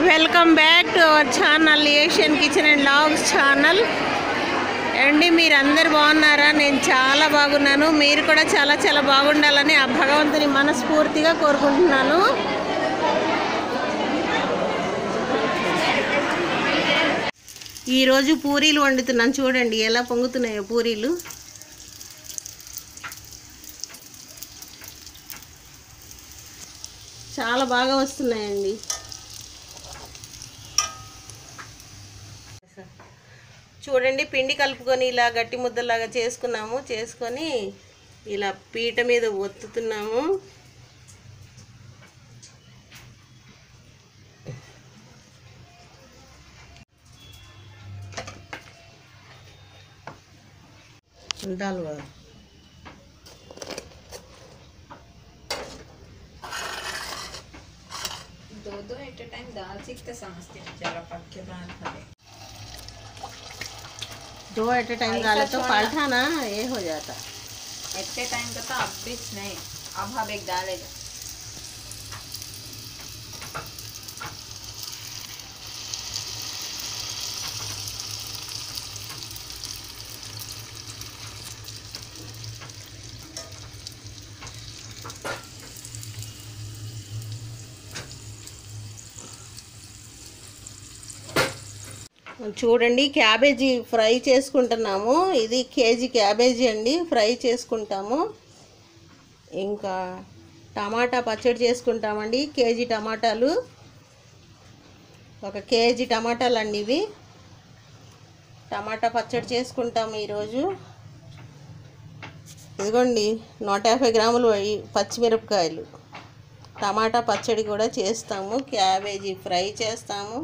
Welcome back to our channel Asian kitchen and vlogs channel అండి. మీరందరు బాగున్నారా? నేను చాలా బాగున్నాను. మీరు కూడా చాలా చాలా బాగుండాలని ఆ భగవంతుని మనస్ఫూర్తిగా కోరుకుంటున్నాను. ఈరోజు పూరీలు వండుతున్నాను. చూడండి ఎలా పొంగుతున్నాయో పూరీలు. చాలా బాగా వస్తున్నాయండి. చూడండి పిండి కలుపుకొని ఇలా గట్టి ముద్దలాగా చేసుకొని ఇలా పీట మీద ఒత్తుతున్నాము. दाल दो एट ए टाइम दाल सीखते समझते हैं जरा पक के दाल खा दो एट ए टाइम डाले तो पलटा ना ये हो जाता. एट ए टाइम का तो अब भी नहीं. अब हम एक डालेगा. చూడండి క్యాబేజీ ఫ్రై చేసుకుంటున్నాము. ఇది కేజీ క్యాబేజీ అండి, ఫ్రై చేసుకుంటాము. ఇంకా టమాటా పచ్చడి చేసుకుంటామండి. కేజీ టమాటాలు, ఒక కేజీ టమాటాలు అండి ఇవి. టమాటా పచ్చడి చేసుకుంటాము ఈరోజు. ఇదిగోండి 150 గ్రాములు పచ్చిమిరపకాయలు. టమాటా పచ్చడి కూడా చేస్తాము. క్యాబేజీ ఫ్రై చేస్తాము.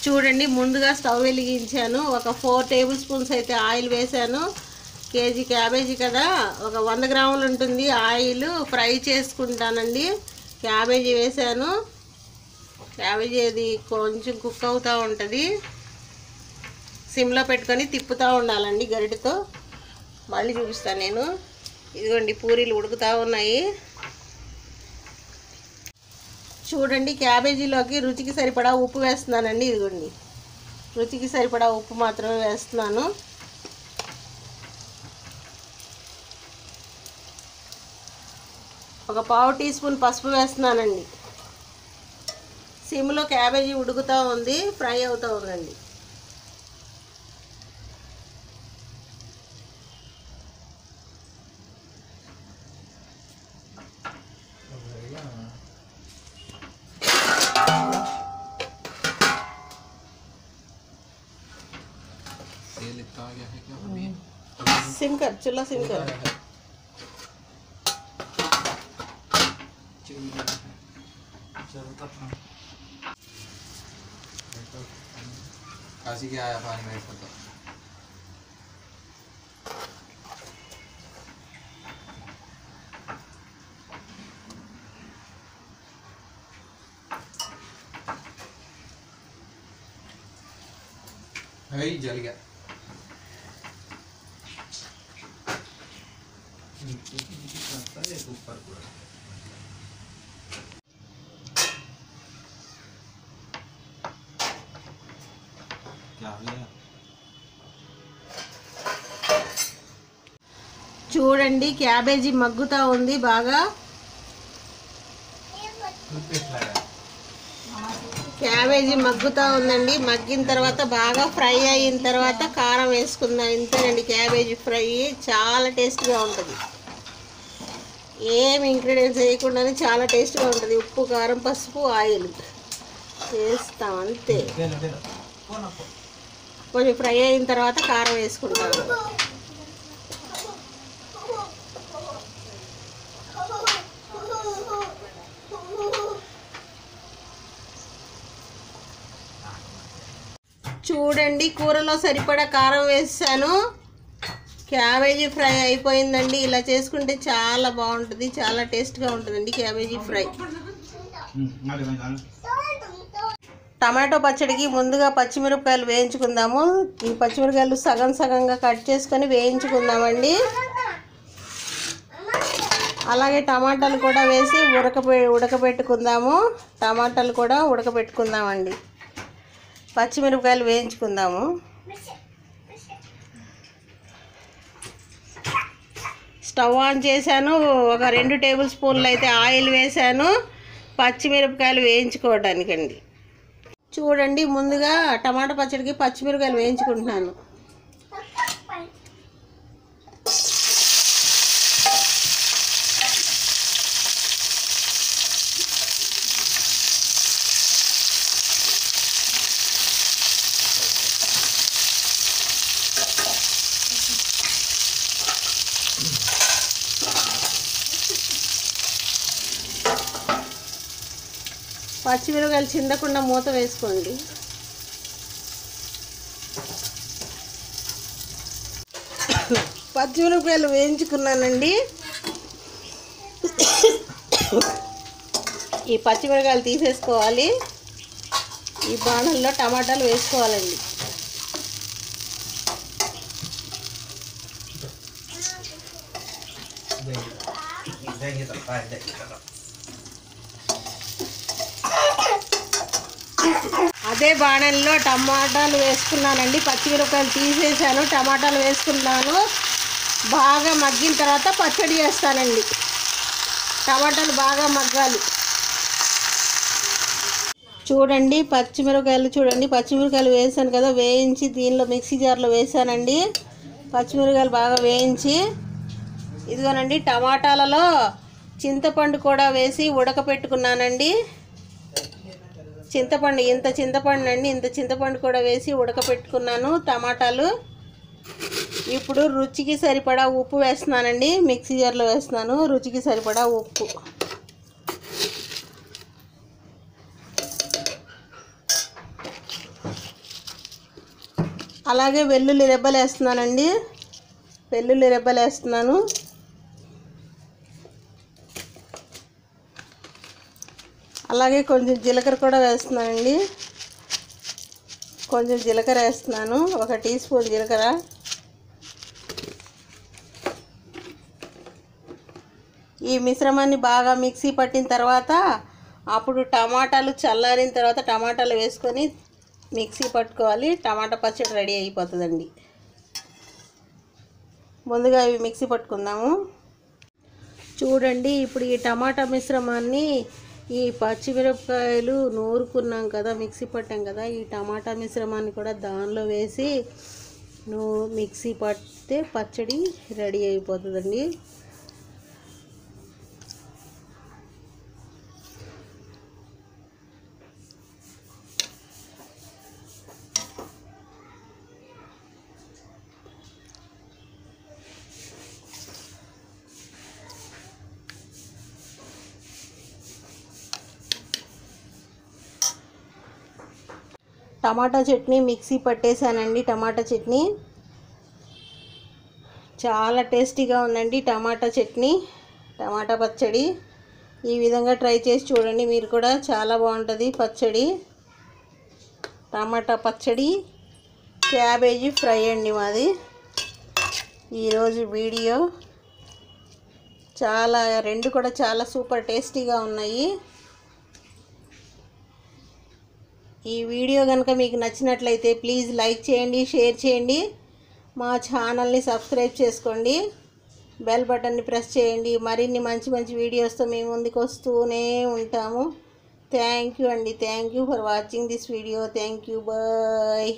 చూడండి ముందుగా స్టవ్ వెలిగించాను. ఒక 4 టేబుల్ స్పూన్స్ అయితే ఆయిల్ వేసాను. కేజీ క్యాబేజీ కదా, ఒక 100 గ్రాములు ఉంటుంది ఆయిల్. ఫ్రై చేసుకుంటానండి. క్యాబేజీ వేసాను. క్యాబేజీ అది కొంచెం కుక్ అవుతూ ఉంటుంది. సిమ్లో పెట్టుకొని తిప్పుతూ ఉండాలండి గరిటెతో. మళ్ళీ చూపిస్తాను నేను. ఇదిగోండి పూరీలు ఉడుకుతూ ఉన్నాయి. చూడండి క్యాబేజీలోకి రుచికి సరిపడా ఉప్పు వేస్తున్నానండి. ఇదిగోండి రుచికి సరిపడా ఉప్పు మాత్రమే వేస్తున్నాను. ఒక 1/2 టీ స్పూన్ పసుపు వేస్తున్నానండి. సిమ్లో క్యాబేజీ ఉడుకుతూ ఉంది, ఫ్రై అవుతూ ఉందండి. सिम कर, चूल्हा सिम कर. काशी के आया पानी में इसका है ही जल गया. ऊपर पूरा क्या हो गया? చూడండి క్యాబేజీ మగ్గుతూ ఉంది బాగా. క్యాబేజీ మగ్గుతూ ఉందండి. మగ్గిన తర్వాత బాగా ఫ్రై అయిన తర్వాత కారం వేసుకుందాం. ఇంతేనండి క్యాబేజీ ఫ్రై. చాలా టేస్ట్గా ఉంటుంది. ఏం ఇంగ్రీడియంట్స్ వేయకుండానే చాలా టేస్ట్గా ఉంటుంది. ఉప్పు, కారం, పసుపు, ఆయిల్ వేస్తాం అంతే. కొంచెం ఫ్రై అయిన తర్వాత కారం వేసుకుంటాము. చూడండి కూరలో సరిపడా కారం వేసాను. క్యాబేజీ ఫ్రై అయిపోయిందండి. ఇలా చేసుకుంటే చాలా బాగుంటుంది, చాలా టేస్ట్గా ఉంటుందండి క్యాబేజీ ఫ్రై. టమాటో పచ్చడికి ముందుగా పచ్చిమిరపకాయలు వేయించుకుందాము. ఈ పచ్చిమిరపకాయలు సగం సగంగా కట్ చేసుకొని వేయించుకుందామండి. అలాగే టమాటాలు కూడా వేసి ఉడకబెట్టుకుందాము. టమాటాలు కూడా ఉడకబెట్టుకుందామండి. పచ్చిమిరపకాయలు వేయించుకుందాము. స్టవ్ ఆన్ చేశాను. ఒక 2 టేబుల్ స్పూన్లు అయితే ఆయిల్ వేసాను పచ్చిమిరపకాయలు వేయించుకోవడానికండి. చూడండి, ముందుగా టమాటా పచ్చడికి పచ్చిమిరపకాయలు వేయించుకుంటున్నాను. పచ్చిమిరపకాయలు చిందకుండా మూత వేసుకోండి. పచ్చిమిరపకాయలు వేయించుకున్నానండి. ఈ పచ్చిమిరపకాయలు తీసేసుకోవాలి. ఈ బాణల్లో టమాటాలు వేసుకోవాలండి. అదే బాణల్లో టమాటాలు వేసుకున్నానండి. పచ్చిమిరపకాయలు తీసేసాను, టమాటాలు వేసుకున్నాను. బాగా మగ్గిన తర్వాత పచ్చడి చేస్తానండి. టమాటాలు బాగా మగ్గాలి. చూడండి పచ్చిమిరపకాయలు వేసాను కదా, వేయించి దీనిలో మిక్సీ జార్లో వేసానండి. పచ్చిమిరపకాయలు బాగా వేయించి ఇదిగోనండి టమాటాలలో చింతపండు కూడా వేసి ఉడకపెట్టుకున్నానండి. చింతపండు ఇంత చింతపండు కూడా వేసి ఉడకపెట్టుకున్నాను టమాటాలు. ఇప్పుడు రుచికి సరిపడా ఉప్పు వేస్తున్నానండి. మిక్సీ జార్లో వేస్తున్నాను. రుచికి సరిపడా ఉప్పు, అలాగే వెల్లుల్లి రెబ్బలు వేస్తున్నానండి. అలాగే కొంచెం జీలకర్ర కూడా వేస్తున్నానండి. ఒక టీ స్పూన్ జీలకర్ర. ఈ మిశ్రమాన్ని బాగా మిక్సీ పట్టిన తర్వాత అప్పుడు టమాటాలు చల్లారిన తర్వాత టమాటాలు వేసుకొని మిక్సీ పట్టుకోవాలి. టమాటా పచ్చడి రెడీ అయిపోతుందండి. ముందుగా ఇవి మిక్సీ పట్టుకుందాము. చూడండి, ఇప్పుడు ఈ టమాటా మిశ్రమాన్ని ఈ పచ్చిమిరపకాయలు నూరుకున్నాం కదా, మిక్సీ పట్టాం కదా, ఈ టమాటా మిశ్రమాన్ని కూడా దానిలో వేసి మిక్సీ పడితే పచ్చడి రెడీ అయిపోతుందండి. టమాటా చట్నీ మిక్సీ పట్టేశానండి. టమాటా చట్నీ చాలా టేస్టీగా ఉందండి. టమాటా పచ్చడి ఈ విధంగా ట్రై చేసి చూడండి మీరు కూడా. చాలా బాగుంటుంది పచ్చడి. టమాటా పచ్చడి, క్యాబేజీ ఫ్రై అండి మాది ఈరోజు వీడియో. రెండు కూడా చాలా సూపర్ టేస్టీగా ఉన్నాయి. ఈ వీడియో కనుక మీకు నచ్చినట్లయితే ప్లీజ్ లైక్ చేయండి, షేర్ చేయండి. మా ఛానల్ని సబ్స్క్రైబ్ చేసుకోండి. బెల్ బటన్ని ప్రెస్ చేయండి. మరిన్ని మంచి మంచి వీడియోస్తో మేము ముందుకు వస్తూనే ఉంటాము. థ్యాంక్ యూ అండి. Thank you for watching this video. Thank you. Bye.